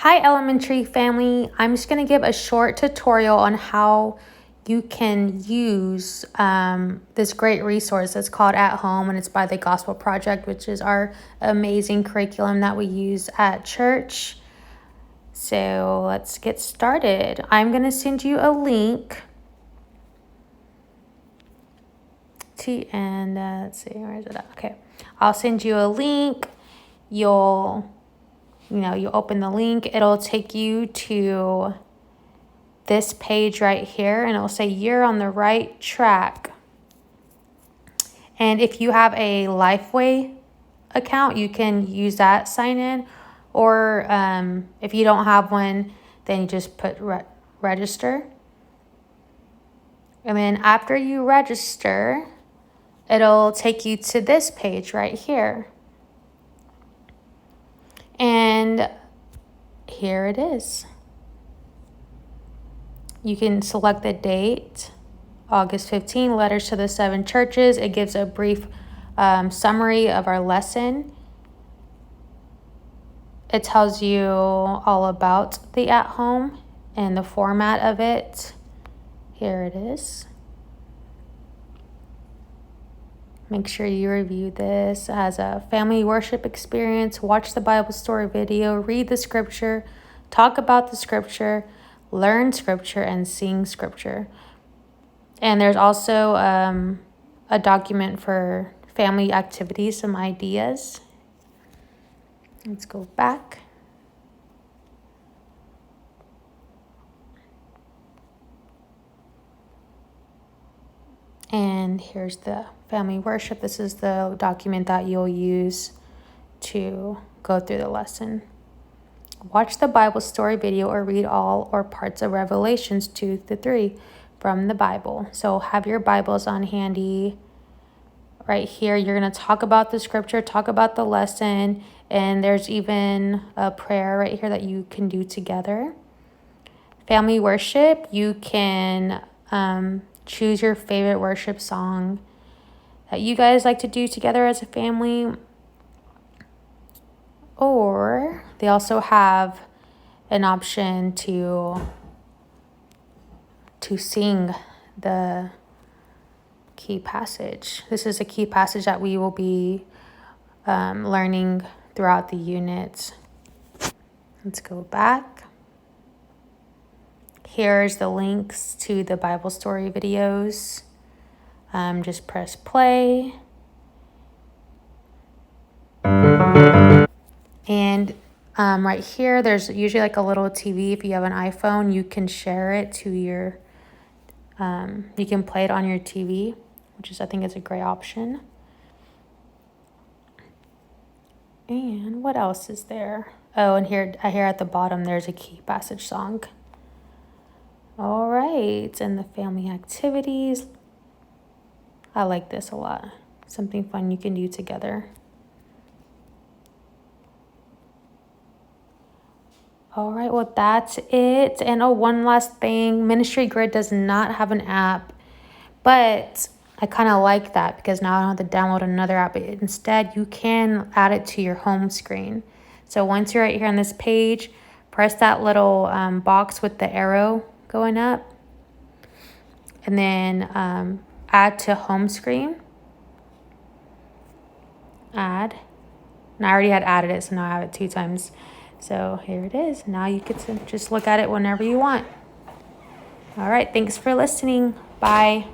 Hi elementary family, I'm just going to give a short tutorial on how you can use this great resource that's called At Home, and it's by the Gospel Project, which is our amazing curriculum that we use at church. So let's get started. I'm going to send you a link and let's see, where is it at? Okay, I'll send you a link. You open the link, it'll take you to this page right here, and it'll say you're on the right track. And if you have a Lifeway account, you can use that sign in, or if you don't have one, then you just put register. And then after you register, it'll take you to this page right here. And here it is. You can select the date, August 15, letters to the 7 churches. It gives a brief summary of our lesson. It tells you all about the At Home and the format of it. Here it is. Make sure you review this as a family worship experience. Watch the Bible story video, read the scripture, talk about the scripture, learn scripture, and sing scripture. And there's also a document for family activities, some ideas. Let's go back. And here's the family worship. This is the document that you'll use to go through the lesson. Watch the Bible story video or read all or parts of Revelations 2-3 from the Bible. So have your Bibles on handy. Right here, you're going to talk about the scripture, talk about the lesson, and there's even a prayer right here that you can do together. Family worship, you can choose your favorite worship song that you guys like to do together as a family. Or they also have an option to sing the key passage. This is a key passage that we will be learning throughout the units. Let's go back. Here's the links to the Bible story videos. Just press play. And right here, there's usually like a little TV. If you have an iPhone, you can share it to your, you can play it on your TV, which is, I think, is a great option. And what else is there? Oh, and here at the bottom, there's a key passage song. All right, and the family activities. I like this a lot. Something fun you can do together. All right, well, that's it. And one last thing, Ministry Grid does not have an app, but I kind of like that because now I don't have to download another app. Instead, you can add it to your home screen. So once you're right here on this page, press that little box with the arrow going up, and then add to home screen. Add. And I already had added it, so now I have it 2 times. So here it is. Now you get to just look at it whenever you want. All right, thanks for listening. Bye.